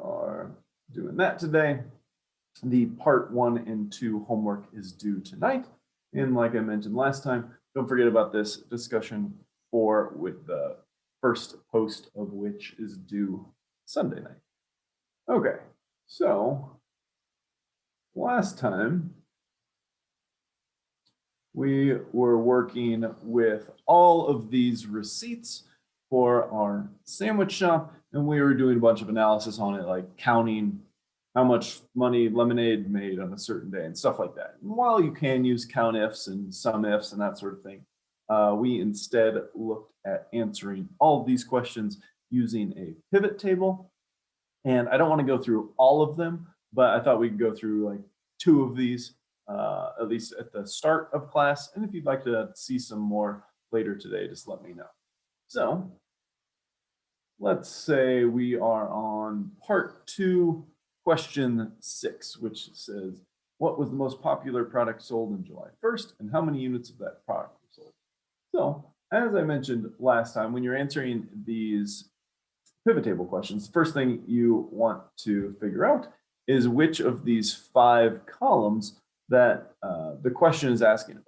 are doing that today. The part 1 and 2 homework is due tonight. And like I mentioned last time, don't forget about this discussion 4 with the first post of which is due Sunday night. Okay, so last time we were working with all of these receipts for our sandwich shop, and we were doing a bunch of analysis on it, like counting how much money Lemonade made on a certain day and stuff like that. And while you can use count ifs and sum ifs and that sort of thing, we instead looked at answering all of these questions using a pivot table. And I don't want to go through all of them, but I thought we could go through like 2 of these, at least at the start of class. And if you'd like to see some more later today, just let me know. So let's say we are on part 2, question 6, which says, what was the most popular product sold on July 1st and how many units of that product were sold? So as I mentioned last time, when you're answering these pivot table questions, the first thing you want to figure out is which of these 5 columns that the question is asking about.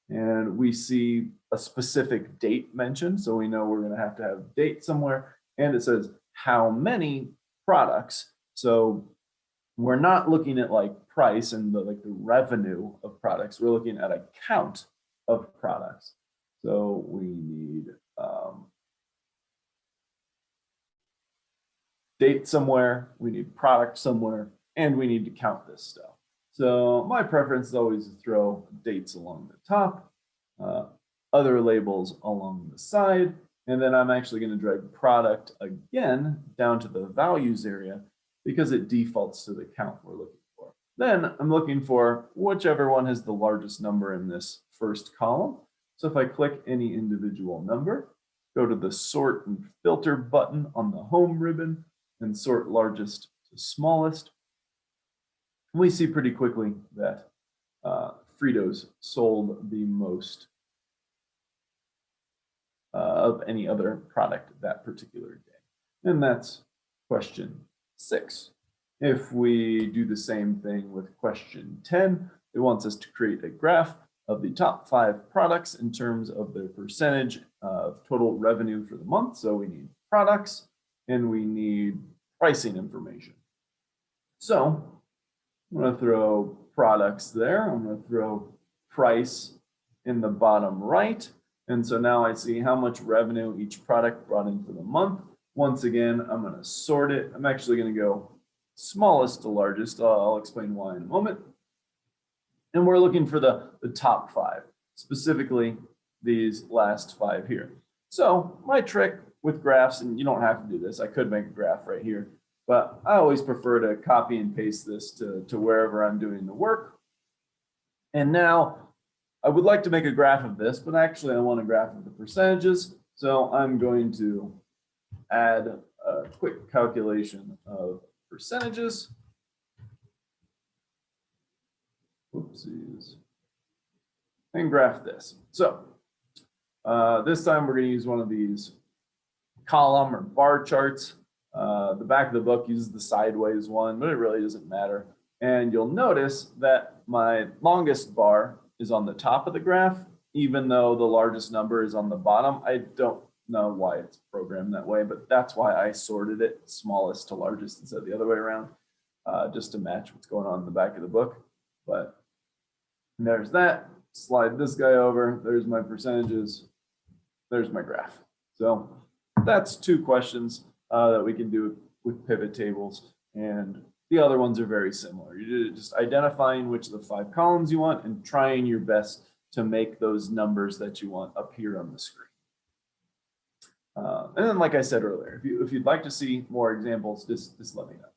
And we see a specific date mentioned, so we know we're going to have date somewhere, and it says how many products. So we're not looking at like price and the revenue of products. We're looking at a count of products. So we need date somewhere, we need product somewhere, and we need to count this stuff. So my preference is always to throw dates along the top, other labels along the side, and then I'm actually going to drag product again down to the values area because it defaults to the count we're looking for. Then I'm looking for whichever one has the largest number in this first column. So if I click any individual number, go to the sort and filter button on the home ribbon and sort largest to smallest, we see pretty quickly that Fritos sold the most of any other product that particular day. And that's question 6. If we do the same thing with question 10, it wants us to create a graph of the top 5 products in terms of their percentage of total revenue for the month. So we need products and we need pricing information. So I'm going to throw products there. I'm going to throw price in the bottom right. And so now I see how much revenue each product brought in for the month. Once again, I'm going to sort it. I'm actually going to go smallest to largest. I'll explain why in a moment. And we're looking for the top 5, specifically these last 5 here. So my trick with graphs, and you don't have to do this, I could make a graph right here, but I always prefer to copy and paste this to wherever I'm doing the work. And now I would like to make a graph of this, but actually I want a graph of the percentages. So I'm going to add a quick calculation of percentages. Oopsies. And graph this. So this time we're going to use one of these column or bar charts. The back of the book uses the sideways one, but it really doesn't matter. And you'll notice that my longest bar is on the top of the graph, even though the largest number is on the bottom. I don't know why it's programmed that way, but that's why I sorted it smallest to largest instead of the other way around, just to match what's going on in the back of the book. But there's that. Slide this guy over. There's my percentages. There's my graph. So that's 2 questions that we can do with pivot tables. And the other ones are very similar. You're just identifying which of the 5 columns you want and trying your best to make those numbers that you want appear on the screen. And then, like I said earlier, if you'd like to see more examples, just let me know.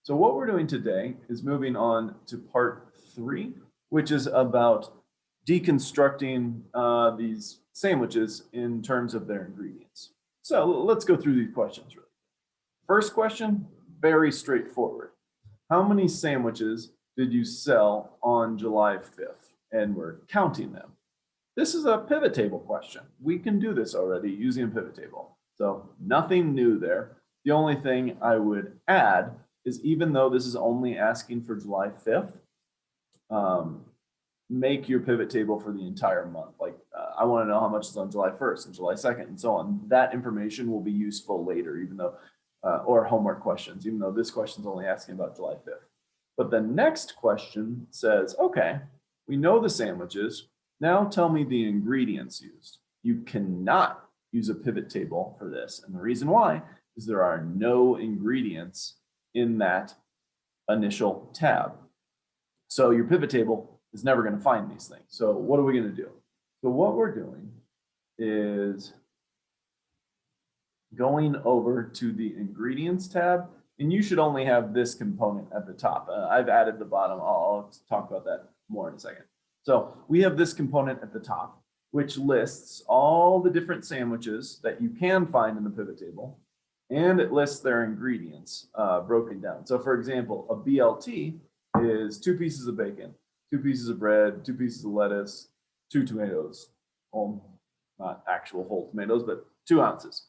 So what we're doing today is moving on to part 3, which is about deconstructing these sandwiches in terms of their ingredients. So let's go through these questions really. First question, very straightforward. How many sandwiches did you sell on July 5th? And we're counting them. This is a pivot table question. We can do this already using a pivot table. So nothing new there. The only thing I would add is even though this is only asking for July 5th, make your pivot table for the entire month. Like I want to know how much is on July 1st and July 2nd and so on. That information will be useful later, even though, or homework questions, even though this question is only asking about July 5th. But the next question says, okay, we know the sandwiches. Now tell me the ingredients used. You cannot use a pivot table for this. And the reason why is there are no ingredients in that initial tab. So your pivot table is never going to find these things. So what are we going to do? So what we're doing is going over to the ingredients tab, and you should only have this component at the top. I've added the bottom. I'll talk about that more in a second. So we have this component at the top, which lists all the different sandwiches that you can find in the pivot table, and it lists their ingredients broken down. So for example, a BLT is 2 pieces of bacon, 2 pieces of bread, 2 pieces of lettuce, 2 tomatoes, not actual whole tomatoes, but 2 ounces.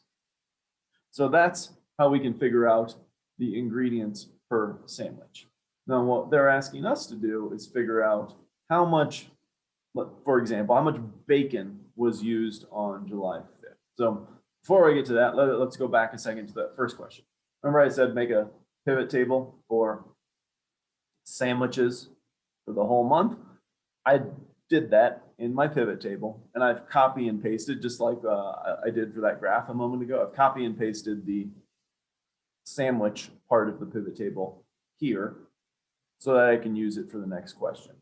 So that's how we can figure out the ingredients per sandwich. Now, what they're asking us to do is figure out how much, for example, how much bacon was used on July 5th. So before I get to that, let's go back a second to that first question. Remember I said make a pivot table for sandwiches for the whole month? I did that in my pivot table, and I've copy and pasted, just like I did for that graph a moment ago. I've copy and pasted the sandwich part of the pivot table here so that I can use it for the next question.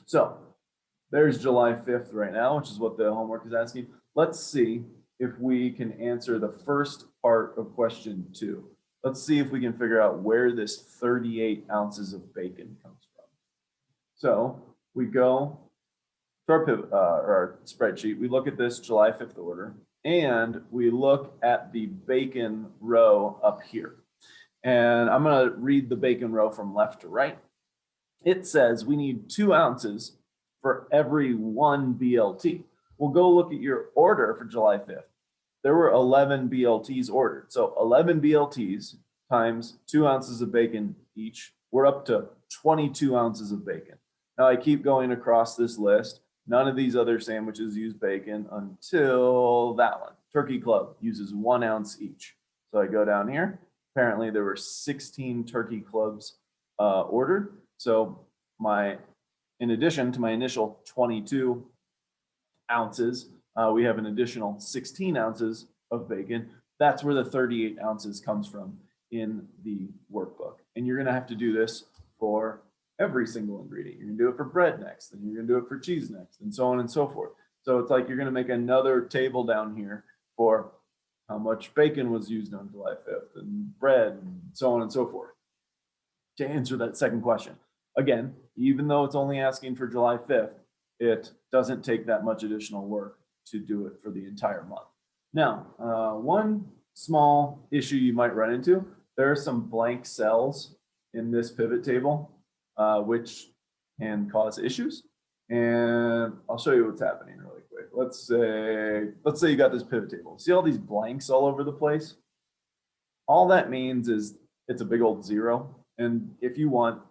So there's July 5th right now, which is what the homework is asking. Let's see if we can answer the first part of question 2. Let's see if we can figure out where this 38 ounces of bacon comes from. So we go to our pivot, or our spreadsheet, we look at this July 5th order, and we look at the bacon row up here. And I'm going to read the bacon row from left to right. It says we need 2 ounces for every 1 BLT. We'll go look at your order for July 5th. There were 11 BLTs ordered. So 11 BLTs times 2 ounces of bacon each, we're up to 22 ounces of bacon. Now I keep going across this list. None of these other sandwiches use bacon until that one. Turkey Club uses 1 ounce each. So I go down here. Apparently there were 16 turkey clubs ordered. So in addition to my initial 22 ounces, we have an additional 16 ounces of bacon. That's where the 38 ounces comes from in the workbook. And you're going to have to do this for every single ingredient. You're going to do it for bread next, and you're going to do it for cheese next, and so on and so forth. So it's like you're going to make another table down here for how much bacon was used on July 5th and bread and so on and so forth to answer that second question. Again, even though it's only asking for July 5th, it doesn't take that much additional work to do it for the entire month. Now, one small issue you might run into, there are some blank cells in this pivot table, which can cause issues. And I'll show you what's happening really quick. Let's say you got this pivot table. See all these blanks all over the place? All that means is it's a big old 0. And if you want,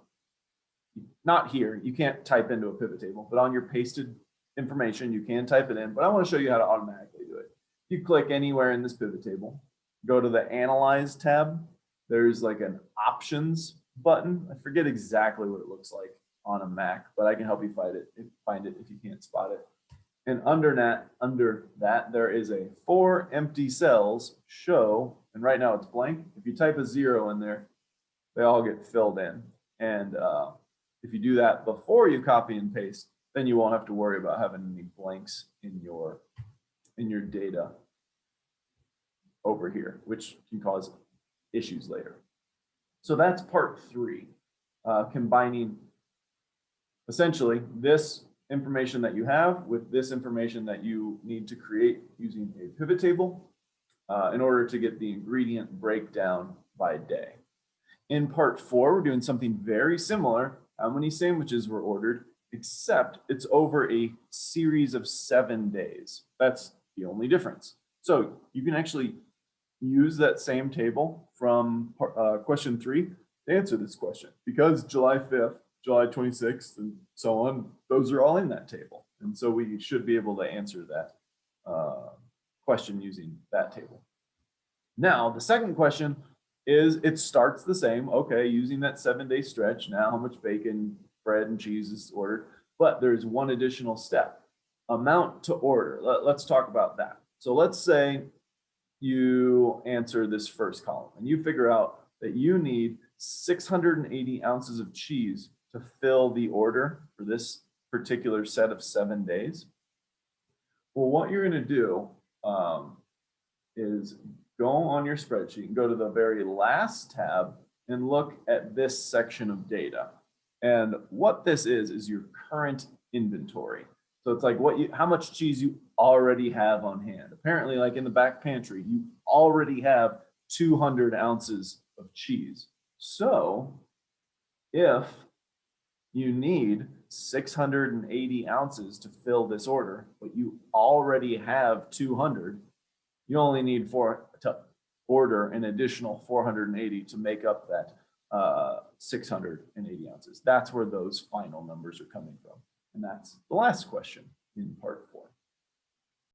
not here, you can't type into a pivot table, but on your pasted information, you can type it in. But I want to show you how to automatically do it. You click anywhere in this pivot table, go to the Analyze tab. There's like an Options button. I forget exactly what it looks like on a Mac, but I can help you find it if you can't spot it. And under that, there is a 4 empty cells show, and right now it's blank. If you type a 0 in there, they all get filled in. And if you do that before you copy and paste, then you won't have to worry about having any blanks in your data over here, which can cause issues later. So that's part 3, combining essentially this information that you have with this information that you need to create using a pivot table in order to get the ingredient breakdown by day. In part 4, we're doing something very similar. How many sandwiches were ordered, except it's over a series of 7 days. That's the only difference. So you can actually use that same table from question 3 to answer this question, because July 5th, July 26th, and so on, those are all in that table. And so we should be able to answer that question using that table. Now, the second question is, it starts the same. Okay, using that 7-day stretch, now how much bacon, bread, and cheese is ordered, but there's one additional step, amount to order. Let's talk about that. So let's say you answer this first column and you figure out that you need 680 ounces of cheese to fill the order for this particular set of 7 days. Well, what you're going to do is go on your spreadsheet and go to the very last tab and look at this section of data. And what this is your current inventory. So it's like how much cheese you already have on hand. Apparently, like in the back pantry, you already have 200 ounces of cheese. So if you need 680 ounces to fill this order, but you already have 200, you only need to order an additional 480 to make up that 680 ounces. That's where those final numbers are coming from. And that's the last question in part 4.